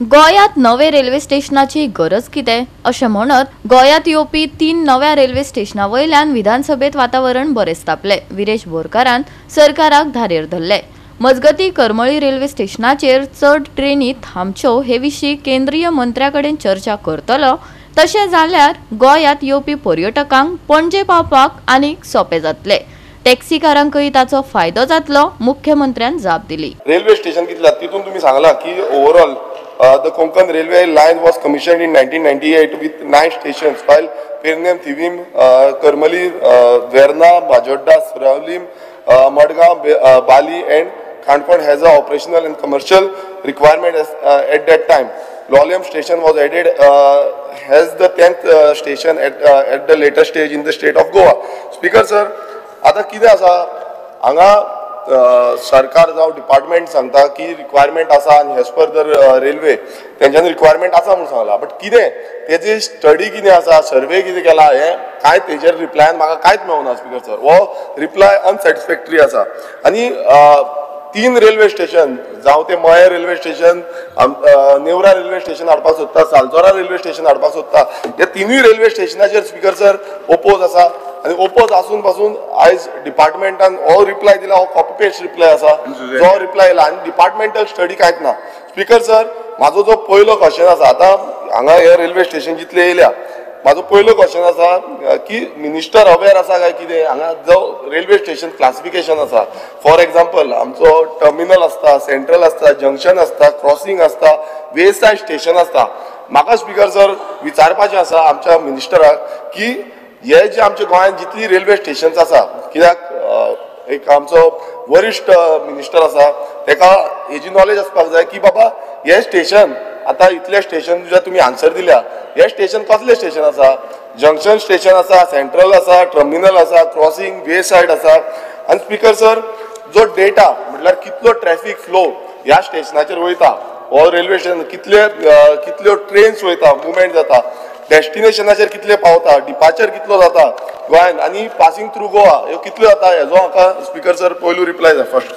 गोयात नवे रेल्वे स्टेशनाची गरज कितें अशें म्हणत गोयात येवपी 3 नव्या रेल्वे स्टेशनां वयल्यान विधानसभेत वातावरण बरेंच तापले। विरेश बोरकारान सरकाराक धारेर धरले। मजगती करमळी रेल्वे स्टेशनाचेर चड ट्रेनी थांबच्यो हे विशीं केंद्रीय मंत्र्याकडेन चर्चा करतलो। तशें जाल्यार गोयात येवपी पर्यटकांक पणजे पावपाक आनीक सोपे जातले। टॅक्सीकारांकय ताचो फायदो जातलो, मुख्यमंत्र्यान जाप दिली। रेल्वे स्टेशन कितल्या तितून तुम्ही सांगला की overall the Konkan railway line was commissioned in 1998 with 9 stations, while Pernem, Thivim, Karmali, Verna, Bajodda, Suravlim, Madgaon, Bali and Khandpad has a operational and commercial requirement at that time. Lolem station was added has the 10th station at the later stage in the state of Goa. Speaker sir, आता कितें आसा हांगा सरकार जावं department सांगता की requirement आसा आनी एज पर द रेल्वे तेंच्यानी रिक्वायरमेंट आसा म्हणून सांगला, बट कितें तेजी स्टडी कितें आसा, सर्वे कितें केला हे कांय तेजेर रिप्लायन म्हाका कांयच मेळना स्पीकर सर। हो रिप्लाय अनसॅटिस्फॅक्टरी आसा। आनी 3 रेल्वे स्टेशन जावं ते मये रेल्वे स्टेशन, नेवरा रेल्वे स्टेशन हाडपाक सोदता, सालजोरा रेल्वे स्टेशन हाडपाक सोदता, ह्या 3 रेल्वे स्टेशनाचेर स्पीकर सर ओपोज आसा। आणि ओपोज आसून पासून आयज डिपार्टमेंटान हो रिप्लाय दिला, हो कॉपी पेस्ट रिप्लाय आसा जो रिप्लाय येयला आनी डिपार्टमेंटल स्टडी कांयच ना। स्पीकर सर, म्हाजो जो पयलो क्वेश्चन आसा, आतां हांगा हे रेल्वे स्टेशन जितले येयल्या, म्हाजो पयलो क्वेश्चन आसा की मिनिस्टर अवेर आसा काय कितें हांगा जो रेल्वे स्टेशन क्लासिफिकेशन आसा। फॉर एक्झाम्पल आमचो टर्मिनल आसता, सेंट्रल आसता, जंक्शन आसता, क्रॉसिंग आसता, वे सायड स्टेशन आसता। म्हाका स्पीकर सर विचारपाचें आसा आमच्या मिनिस्टराक की हे जे आमच्या गोंयांत जितली रेल्वे स्टेशन्स आसा, कित्याक एक आमचो वरिश्ठ मिनिस्टर आसा तेका हेजी नॉलेज आसपाक जाय की बाबा हे स्टेशन आतां इतले स्टेशन जे तुमी आन्सर दिल्या, हे स्टेशन कसले स्टेशन आसा, जंक्शन स्टेशन आसा, सेंट्रल आसा, टर्मिनल आसा, क्रॉसिंग वे सायड आसा। आनी स्पीकर सर, जो डेटा म्हटल्यार कितलो ट्रॅफिक फ्लो ह्या स्टेशनाचेर वयता, हो रेल्वे स्टेशन कितल्यो ट्रेन्स वयता, मुवमेंट जाता, डेस्टिनेशनाचेर कितले पावता, डिपार्चर कितलो जाता गोंयान आनी पासिंग थ्रू गोवा ह्यो कितल्यो जाता, हेजो म्हाका स्पीकर सर पयलू रिप्लाय जाय फर्स्ट।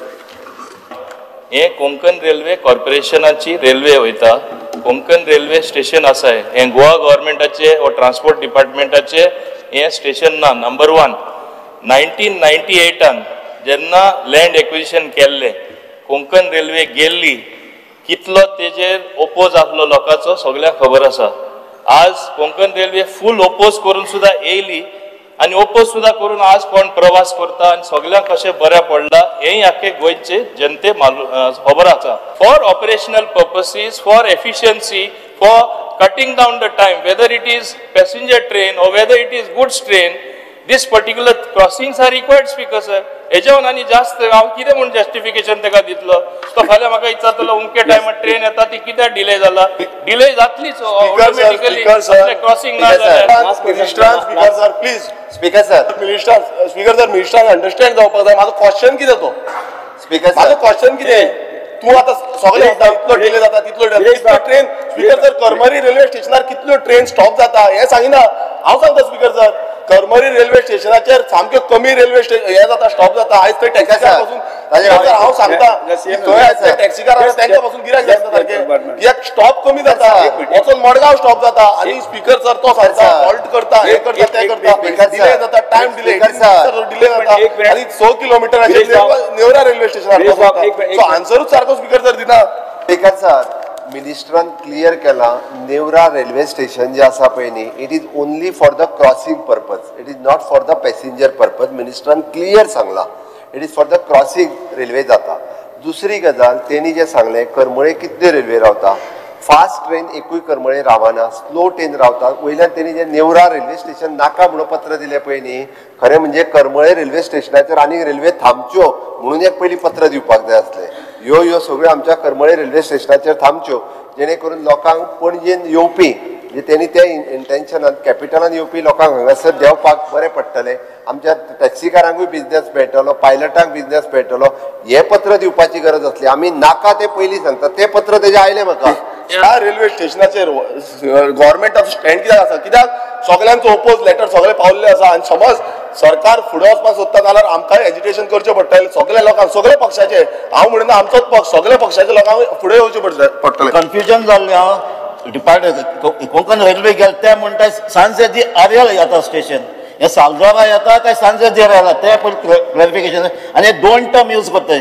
हे कोंकण रेल्वे कॉर्पोरेशनाची रेल्वे वयता, कोंकण रेल्वे स्टेशन आसा हे गोवा गव्हर्मेंटाचे व ट्रान्सपोर्ट डिपार्टमेंटाचे हे स्टेशन ना। नंबर 1, 1998 जेन्ना लँड एक्विजिशन केल्ले कोंकण रेल्वे गेल्ली, कितलो तेजेर ओपोज आसलो लोकांचो सगळ्यांक खबर आसा। आज कोंकण रेल्वे फुल ओपोज करून सुद्धा येयली आनी ओपोज सुद्धा करून आज कोण प्रवास करता आनी सगळ्यांक कशें बरें पडला हेय आख्खे गोंयचे जनते खबर आसा। For operational purposes, for efficiency, for cutting down the time, whether it is passenger train और whether it is goods train, this particular crossings are required speaker sir. हेजेवन आनी जास्त हांव कितें म्हूण जस्टिफिकेशन तेका दितलो? तो फाल्यां म्हाका विचारतलो उमके टायमार ट्रेन येता ती कित्याक डिले जाला? डिले जातलीच ऑटोमॅटिकली क्रॉसिंग ना जाल्यार। Speaker sir please, speaker sir minister understand जावपाक जाय। म्हाजो क्वेश्चन कितें तो स्पीकर, म्हाजो क्वेश्चन कितें? तूं आतां सगळे इतलो डिले जाता तितलो train speaker sir Karmari railway स्टेशनार कितल्यो ट्रेन स्टॉप जाता हे सांगिना। हांव सांगता स्पीकर सर, करमरी रेल्वे स्टेशनाचेर सामक्यो कमी रेल्वे हे जाता, स्टॉप जाता। आयज थंय टॅक्सीकार पासून हांव सांगता थंय टॅक्सीकार आसा तांच्या पासून गिरायक जाता सारकें, एक स्टॉप कमी जाता, वचून मडगांव स्टॉप जाता आनी स्पीकर सर तो सांगता हॉल्ट करता, हे करता ते करता, डिले जाता, टायम डिले जाता आनी 100 किलोमिटराचेर नेवरा रेल्वे स्टेशनार सो आन्सरूच सारको स्पीकर सर दिना। स्पीकर सर, मिनिस्टरान क्लियर केला नेवरा रेल्वे स्टेशन जे आसा पळय न्ही, it is only for the crossing purpose, it is not for the passenger purpose. मिनिस्टरान क्लियर सांगला it is for the crossing railway जाता। दुसरी गजाल तेणी जे सांगले करमळे कितल्यो रेल्वे रावता, फास्ट ट्रेन एकूय करमळे रावना, स्लो ट्रेन रावता। वयल्यान तेणी जे नेवरा रेल्वे स्टेशन नाका म्हणून पत्र दिले पळय न्ही, खरें म्हणजे करमळे रेल्वे स्टेशनाचेर आनीक रेल्वे थांबच्यो म्हणून एक पयलीं पत्र दिवपाक जाय आसलें। ह्यो सगळ्यो आमच्या करमळे रेल्वे स्टेशनाचेर थांबच्यो जेणे करून लोकांक पणजेन येवपी जे तेणी त्या इंटेन्शनान कॅपिटलान येवपी लोकांक हांगासर देंवपाक बरें पडटलें, आमच्या टॅक्सीकारांकूय बिझनेस मेळटलो, पायलटांक बिझनेस मेळटलो। हे पत्र दिवपाची गरज आसली, आमी नाका ते पयलीं सांगता, ते पत्र तेजे आयलें म्हाका। ह्या रेल्वे स्टेशनाचेर गव्हर्मेंटाचो स्टँड कित्याक आसा? कित्याक सगळ्यांचो ओपोज लेटर सगळे पावल्ले आसा आनी समज सरकार फुडें वचपाक सोदता जाल्यार आमकां एजिटेशन करचें पडटलें सगळ्या लोकांक सगळ्या पक्षाचे हांव म्हणना आमचोच पक्ष सगळ्या पक्षाच्या लोकांक फुडें येवचें पडटलें कन्फ्युजन जाल्लें हांव डिपार्टमेंट कोंकण रेल्वे गेले ते म्हणटा सांजे दी आर्याल येता स्टेशन हे सालजोरा येता काय सांजे दी आर्याल ते क्लॅरिफिकेशन आनी 2 टर्म यूज करताय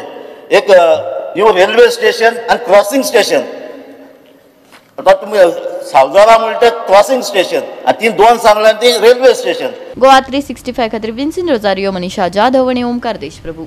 एक न्यू रेल्वे स्टेशन आनी क्रॉसिंग स्टेशन आता तुम्ही सालजोरा म्हणटा क्रॉसिंग स्टेशन आनी ती 2 सांगल्यान ती रेल्वे स्टेशन गोवा 365 खातीर विन्सिन रोजारियो मनीषा जाधव आनी ओमकार देशप्रभू.